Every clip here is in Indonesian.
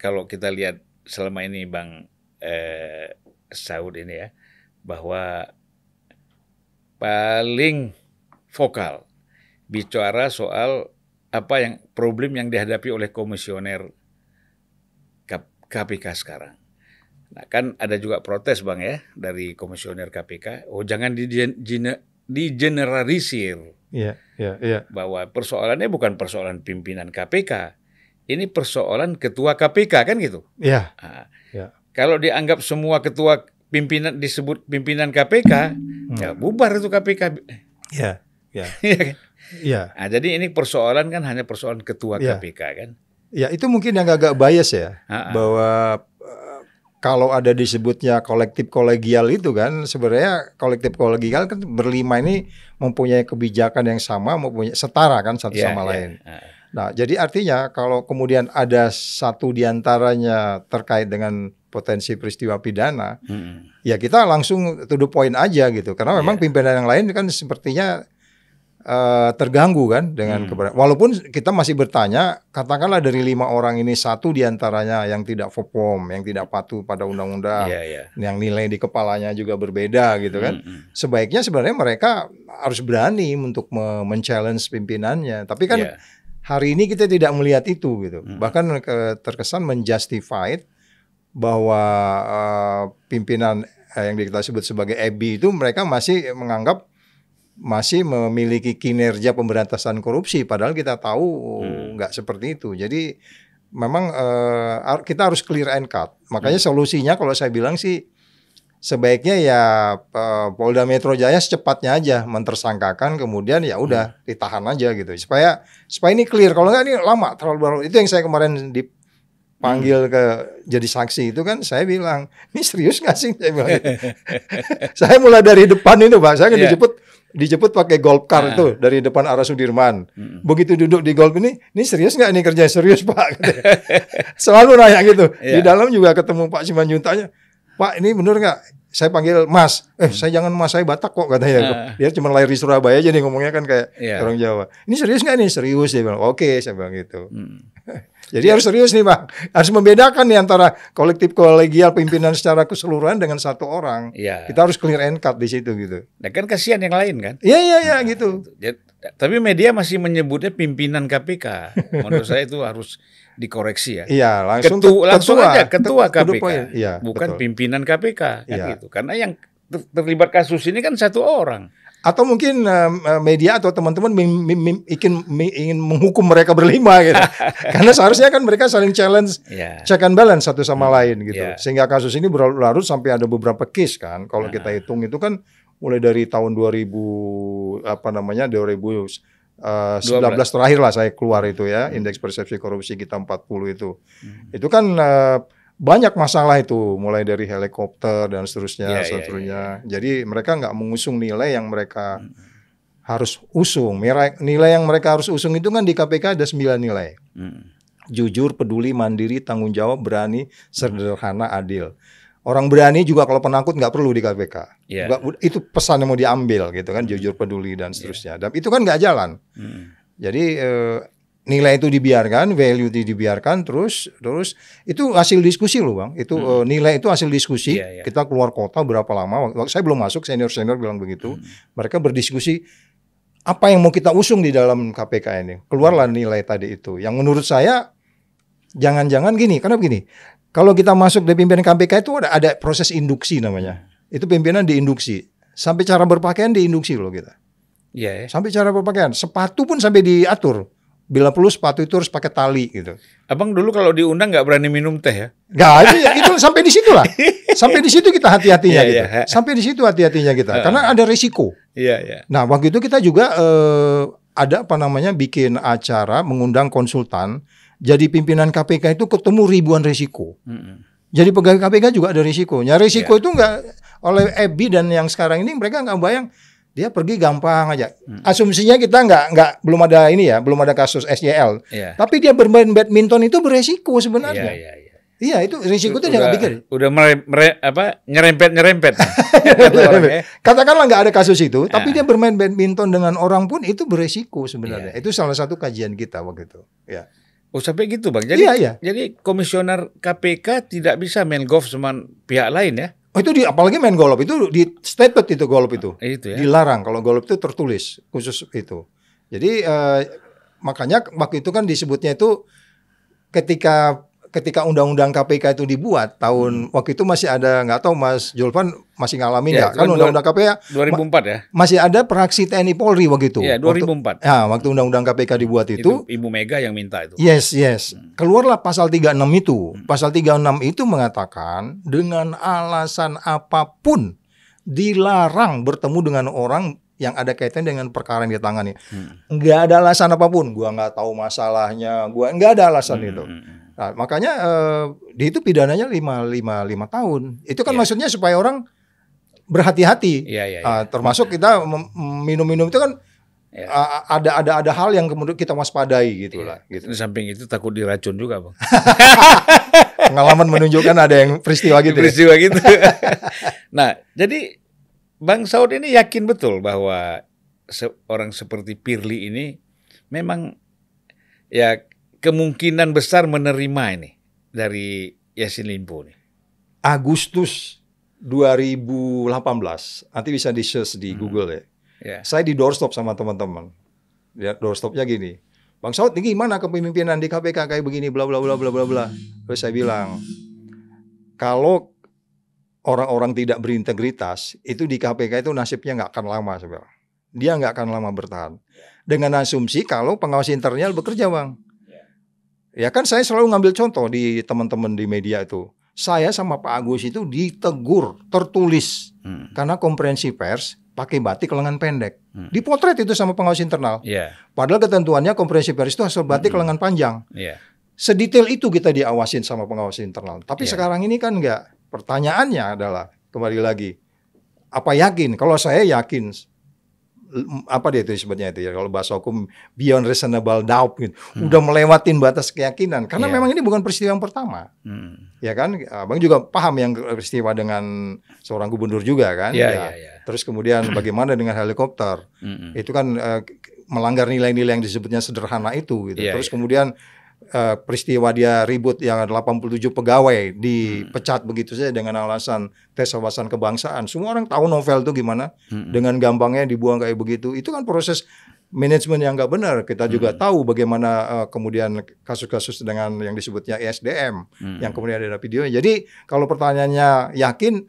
kalau kita lihat selama ini Bang Saud ini ya, bahwa paling vokal bicara soal apa yang problem yang dihadapi oleh komisioner KPK sekarang. Nah, kan ada juga protes Bang ya dari komisioner KPK, jangan digeneralisir. Bahwa persoalannya bukan persoalan pimpinan KPK. Ini persoalan ketua KPK kan gitu. Nah, kalau dianggap semua ketua pimpinan disebut pimpinan KPK, ya bubar itu KPK. Nah, jadi ini persoalan kan hanya persoalan ketua KPK kan. Ya, itu mungkin yang agak bias ya, bahwa kalau ada disebutnya kolektif kolegial itu kan, sebenarnya kolektif kolegial kan berlima ini mempunyai kebijakan yang sama, mempunyai setara kan satu sama lain. Nah, jadi artinya kalau kemudian ada satu diantaranya terkait dengan potensi peristiwa pidana, ya kita langsung to the point aja gitu, karena memang pimpinan yang lain kan sepertinya terganggu kan dengan walaupun kita masih bertanya, katakanlah dari 5 orang ini satu diantaranya yang tidak perform, yang tidak patuh pada undang-undang, yang nilai di kepalanya juga berbeda gitu kan. Sebaiknya sebenarnya mereka harus berani untuk men-challenge pimpinannya. Tapi kan hari ini kita tidak melihat itu gitu. Bahkan terkesan menjustified bahwa pimpinan yang kita sebut sebagai EBI itu mereka masih menganggap masih memiliki kinerja pemberantasan korupsi, padahal kita tahu nggak seperti itu. Jadi memang kita harus clear and cut. Makanya solusinya kalau saya bilang sih sebaiknya ya Polda Metro Jaya secepatnya aja mentersangkakan, kemudian ya udah ditahan aja gitu. Supaya ini clear. Kalau nggak ini lama terlalu baru. Itu yang saya kemarin dipanggil ke jadi saksi itu kan, saya bilang ini serius nggak sih? Saya bilang gitu. Saya mulai dari depan itu Pak, saya kan dijemput pakai golf car itu dari depan arah Sudirman. Begitu duduk di golf ini serius nggak, ini kerja serius Pak? Selalu nanya gitu. Di dalam juga ketemu Pak Simanjuntaknya, Pak ini bener nggak? Saya panggil Mas, saya jangan Mas, saya Batak kok katanya. Dia cuma lahir di Surabaya aja nih, ngomongnya kan kayak orang Jawa. Ini serius nggak nih? Serius, dia bilang. Oke, saya bilang gitu. Jadi harus serius nih Bang. Harus membedakan nih antara kolektif kolegial pimpinan secara keseluruhan dengan satu orang. Kita harus clear and cut di situ gitu. Nah kan kasihan yang lain kan? Iya gitu. Tapi media masih menyebutnya pimpinan KPK. Menurut saya itu harus dikoreksi ya. Iya, langsung ketua KPK. Bukan betul. Pimpinan KPK kan gitu. Karena yang terlibat kasus ini kan satu orang. Atau mungkin media atau teman-teman ingin menghukum mereka berlima gitu. Karena seharusnya kan mereka saling challenge, check and balance satu sama lain gitu. Sehingga kasus ini berlarut sampai ada beberapa case kan. Kalau kita hitung itu kan mulai dari tahun 2019 terakhir lah saya keluar itu ya, indeks persepsi korupsi kita 40 itu. Itu kan banyak masalah itu, mulai dari helikopter dan seterusnya. Jadi mereka nggak mengusung nilai yang mereka harus usung. Nilai yang mereka harus usung itu kan di KPK ada 9 nilai. Jujur, peduli, mandiri, tanggung jawab, berani, sederhana, adil. Orang berani juga kalau penakut nggak perlu di KPK. Itu pesan yang mau diambil gitu kan, jujur, peduli dan seterusnya. Dan itu kan nggak jalan. Jadi nilai itu dibiarkan, value itu dibiarkan, terus itu hasil diskusi loh Bang. Itu nilai itu hasil diskusi. Kita keluar kota berapa lama? Waktu saya belum masuk, senior bilang begitu. Mereka berdiskusi apa yang mau kita usung di dalam KPK ini. Keluarlah nilai tadi itu. Yang menurut saya jangan-jangan gini, karena begini. Kalau kita masuk di pimpinan KPK itu ada proses induksi namanya. Itu pimpinan diinduksi. Sampai cara berpakaian diinduksi loh kita. Sampai cara berpakaian. Sepatu pun sampai diatur. Bila perlu sepatu itu harus pakai tali gitu. Abang dulu kalau diundang nggak berani minum teh ya? Nggak, itu sampai di situ lah. Sampai di situ kita hati-hatinya gitu. Sampai di situ hati-hatinya kita. Karena ada risiko. Nah waktu itu kita juga ada bikin acara mengundang konsultan. Jadi pimpinan KPK itu ketemu ribuan risiko. Jadi pegawai KPK juga ada risikonya. Risiko itu nggak oleh EBI dan yang sekarang ini mereka nggak bayang. Dia pergi gampang aja. Asumsinya kita belum ada belum ada kasus SJL. Tapi dia bermain badminton itu beresiko sebenarnya. Iya, itu risiko itu dia nggak pikir. Udah nyerempet. Katakanlah nggak ada kasus itu, tapi dia bermain badminton dengan orang pun itu beresiko sebenarnya. Itu salah satu kajian kita waktu itu. Oh sampai gitu Bang. Jadi, jadi komisioner KPK tidak bisa main golf sama pihak lain ya? Oh itu apalagi main golf itu di stated itu golf itu, itu ya? Dilarang kalau golf itu tertulis khusus itu. Jadi makanya waktu itu kan disebutnya itu ketika undang-undang KPK itu dibuat waktu itu masih ada, nggak tahu Mas Julvan masih ngalamin nggak? Kan undang-undang KPK 2004 ya. Masih ada praksi TNI Polri waktu itu. Iya 2004. Waktu undang-undang KPK dibuat itu Ibu Mega yang minta itu. Yes. Keluarlah pasal 36 itu. Pasal 36 itu mengatakan dengan alasan apapun dilarang bertemu dengan orang yang ada kaitan dengan perkara yang ditangani. Nggak ada alasan apapun. Gua nggak tahu masalahnya. Gua nggak ada alasan itu. Nah, makanya di itu pidananya 5 tahun. Itu kan maksudnya supaya orang berhati-hati. Termasuk kita minum-minum itu kan ada hal yang kemudian kita waspadai gitu lah. Gitu. Di samping itu takut diracun juga Bang. Pengalaman menunjukkan ada yang peristiwa gitu. Gitu. Nah, jadi Bang Saud ini yakin betul bahwa orang seperti Firly ini memang ya kemungkinan besar menerima ini dari Yassin Limpo nih. Agustus 2018, nanti bisa di-search di Google ya. Saya di doorstop sama teman-teman. Ya, doorstopnya gini. Bang Saud, ini gimana kepemimpinan di KPK kayak begini bla bla bla bla bla bla. Terus saya bilang, kalau orang-orang tidak berintegritas, itu di KPK itu nasibnya nggak akan lama sebenarnya. Dia nggak akan lama bertahan. Dengan asumsi kalau pengawas internal bekerja, Bang. Ya kan saya selalu ngambil contoh di teman-teman di media itu. Saya sama Pak Agus itu ditegur, tertulis. Karena konferensi pers pakai batik lengan pendek. Dipotret itu sama pengawas internal. Padahal ketentuannya konferensi pers itu asal batik lengan panjang. Sedetail itu kita diawasin sama pengawas internal. Tapi sekarang ini kan enggak. Pertanyaannya adalah, kembali lagi, apa yakin? Kalau saya yakin, apa dia itu sebetulnya itu ya, kalau bahasa hukum beyond reasonable doubt gitu. Udah melewatin batas keyakinan karena memang ini bukan peristiwa yang pertama. Ya kan, Abang juga paham yang peristiwa dengan seorang gubernur juga kan. Terus kemudian bagaimana dengan helikopter? Itu kan melanggar nilai-nilai yang disebutnya sederhana itu gitu. Terus kemudian peristiwa dia ribut yang 87 pegawai dipecat begitu saja dengan alasan tes wawasan kebangsaan. Semua orang tahu novel itu gimana, dengan gampangnya dibuang kayak begitu. Itu kan proses manajemen yang nggak benar. Kita juga tahu bagaimana kemudian kasus-kasus dengan yang disebutnya ESDM yang kemudian ada videonya. Jadi kalau pertanyaannya yakin,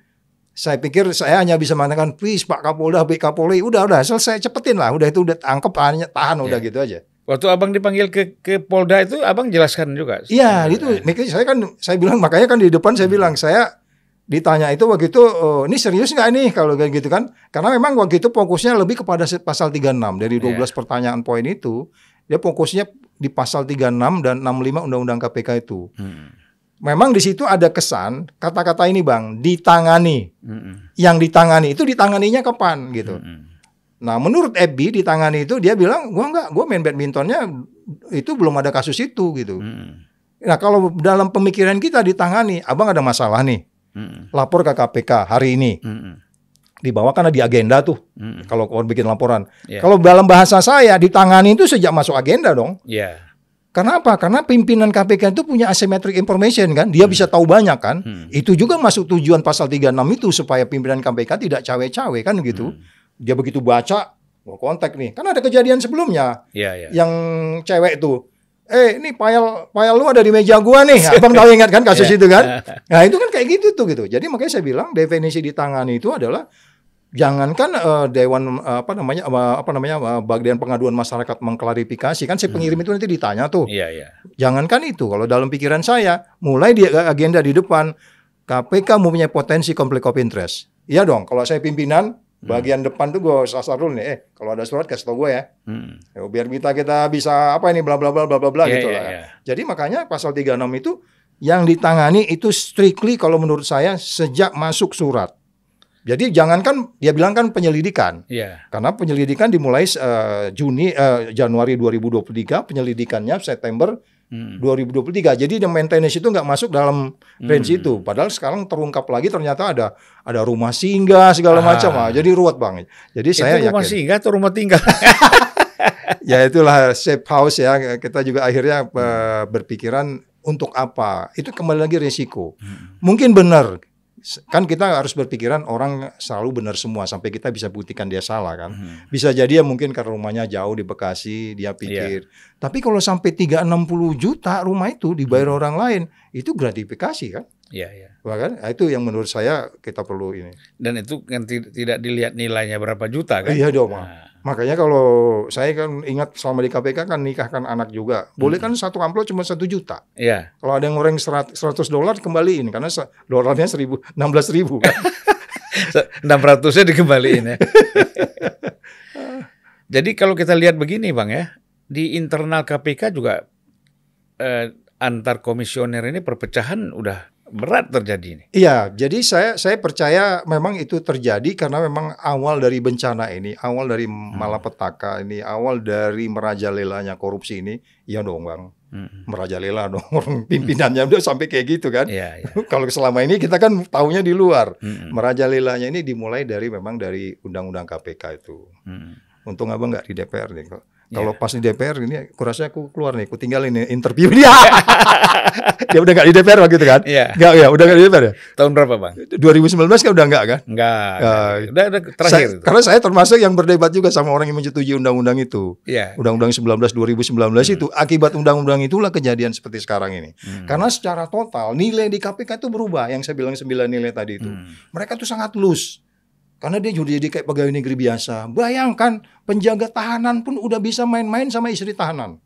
saya pikir saya hanya bisa mengatakan please Pak Kapolda, Pak Kapolri, udah selesai, cepetin lah, udah itu udah tangkep, tahan udah gitu aja. Waktu Abang dipanggil ke Polda itu Abang jelaskan juga. Iya, itu makanya saya bilang, makanya kan di depan saya bilang, saya ditanya itu waktu itu, ini serius nggak nih kalau kayak gitu kan? Karena memang waktu itu fokusnya lebih kepada pasal 36 dari 12 pertanyaan poin itu, dia fokusnya di pasal 36 dan 65 Undang-Undang KPK itu. Memang di situ ada kesan kata-kata ini Bang, ditangani. Yang ditangani itu ditanganinya kapan gitu. Nah, menurut Ebbi ditangani itu dia bilang, gue main badmintonnya itu belum ada kasus itu gitu. Nah, kalau dalam pemikiran kita ditangani, Abang ada masalah nih, lapor ke KPK hari ini, dibawakan di agenda tuh. Kalau kau bikin laporan, kalau dalam bahasa saya ditangani itu sejak masuk agenda dong. Karena apa? Karena pimpinan KPK itu punya asymmetric information kan, dia bisa tahu banyak kan. Itu juga masuk tujuan pasal 36 itu supaya pimpinan KPK tidak cawe-cawe kan gitu. Dia begitu baca, gua kontak nih. Kan ada kejadian sebelumnya. Yang cewek itu, ini file lu ada di meja gua nih. Abang tahu, ingat kan kasus itu kan? Nah, itu kan kayak gitu tuh gitu. Jadi makanya saya bilang definisi ditangani itu adalah jangankan dewan bagian pengaduan masyarakat mengklarifikasi kan, si pengirim itu nanti ditanya tuh. Jangankan itu, kalau dalam pikiran saya mulai di agenda di depan KPK mempunyai potensi konflik of interest. Iya dong, kalau saya pimpinan bagian depan tuh gue sasar dulu nih, kalau ada surat kasih tau gue ya. Biar kita bisa apa ini bla bla bla bla bla gitu lah. Jadi makanya pasal 36 itu yang ditangani itu strictly kalau menurut saya sejak masuk surat. Jadi jangankan dia bilang kan penyelidikan. Karena penyelidikan dimulai Januari 2023, penyelidikannya September 2023. Jadi maintenance itu nggak masuk dalam range itu. Padahal sekarang terungkap lagi ternyata ada rumah singgah segala macam. Jadi ruwet banget. Jadi itu saya rumah yakin. Singgah atau rumah tinggal? Ya itulah safe house ya. Kita juga akhirnya berpikiran untuk apa? Itu kembali lagi risiko. Mungkin benar. Kan kita harus berpikiran orang selalu benar semua sampai kita bisa buktikan dia salah kan. Bisa jadi ya mungkin karena rumahnya jauh di Bekasi dia pikir. Tapi kalau sampai 360 juta rumah itu dibayar orang lain, itu gratifikasi kan? Iya. Bahkan itu yang menurut saya kita perlu ini. Dan itu kan tidak dilihat nilainya berapa juta kan? Iya dong. Makanya kalau saya kan ingat selama di KPK kan nikahkan anak juga. Boleh kan satu amplop cuma 1 juta. Iya. Kalau ada yang ngoreng $100 kembaliin karena dolarnya 16.000 kan. 600-nya dikembaliin ya. Jadi kalau kita lihat begini Bang ya, di internal KPK juga antar komisioner ini perpecahan udah berat terjadi ini. Iya, jadi saya percaya memang itu terjadi karena memang awal dari bencana ini, awal dari malapetaka ini, awal dari merajalelanya korupsi ini, ya dong Bang. Merajalela dong orang pimpinannya udah sampai kayak gitu kan. Kalau selama ini kita kan taunya di luar. Merajalelanya ini dimulai dari memang dari undang-undang KPK itu. Untung Abang nggak di DPR nih. Kalau pas di DPR ini, kurasa aku keluar nih, aku tinggal ini interview dia. Dia udah nggak di DPR waktu itu kan? Nggak ya, udah nggak di DPR ya. Tahun berapa Bang? 2019 kan udah nggak kan? Nggak. Udah terakhir. Karena saya termasuk yang berdebat juga sama orang yang menyetujui undang-undang itu. Undang-undang 2019 itu akibat undang-undang itulah kejadian seperti sekarang ini. Karena secara total nilai di KPK itu berubah. Yang saya bilang 9 nilai tadi itu, mereka tuh sangat loose. Karena dia jadi kayak pegawai negeri biasa. Bayangkan penjaga tahanan pun udah bisa main-main sama istri tahanan.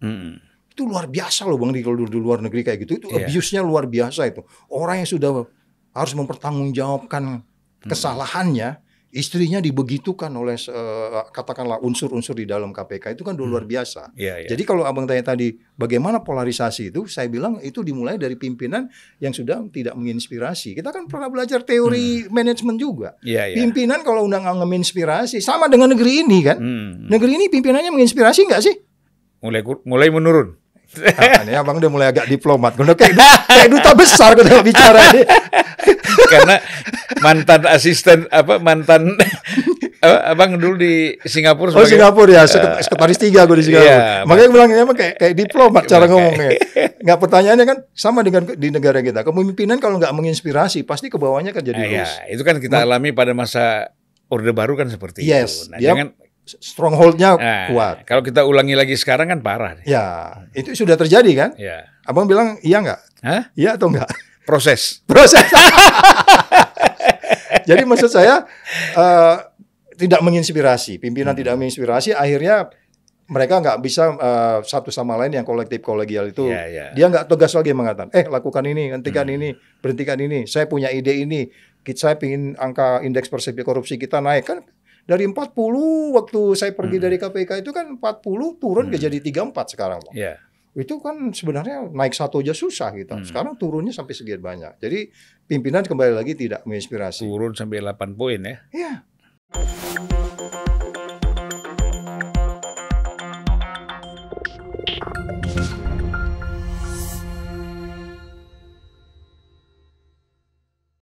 Itu luar biasa loh Bang, kalau di luar negeri kayak gitu. Itu abuse-nya luar biasa itu. Orang yang sudah harus mempertanggungjawabkan kesalahannya, istrinya dibegitukan oleh katakanlah unsur-unsur di dalam KPK itu kan luar biasa. Jadi kalau Abang tanya tadi bagaimana polarisasi itu, saya bilang itu dimulai dari pimpinan yang sudah tidak menginspirasi. Kita kan pernah belajar teori manajemen juga. Pimpinan kalau udah nggak menginspirasi, sama dengan negeri ini kan. Negeri ini pimpinannya menginspirasi nggak sih? Mulai menurun. Ini Abang udah mulai agak diplomat. Kayak duta besar kalau bicara ini. Karena mantan asisten mantan Abang dulu di Singapura. Singapura ya, sekretaris 3 gue di Singapura. Makanya gue bilang emang kayak diplomat cara ngomongnya. Nggak, pertanyaannya kan sama dengan di negara kita. Kepemimpinan kalau nggak menginspirasi pasti ke bawahnya kan jadi terus. Itu kan kita alami pada masa Orde Baru kan seperti itu. Nah, jangan stronghold-nya kuat. Kalau kita ulangi lagi sekarang kan parah. Ya, itu sudah terjadi kan? Abang bilang iya nggak? Iya atau nggak? Proses. Jadi maksud saya tidak menginspirasi, pimpinan tidak menginspirasi, akhirnya mereka nggak bisa satu sama lain yang kolektif kolegial itu. Dia nggak tegas lagi mengatakan, lakukan ini, hentikan ini, berhentikan ini. Saya punya ide ini, saya ingin angka indeks persepsi korupsi kita naik kan. Dari 40 waktu saya pergi dari KPK itu kan 40 turun ke jadi 34 sekarang. Itu kan sebenarnya naik 1 aja susah gitu. Sekarang turunnya sampai segitu banyak. Jadi pimpinan kembali lagi tidak menginspirasi. Turun sampai 8 poin ya. Iya.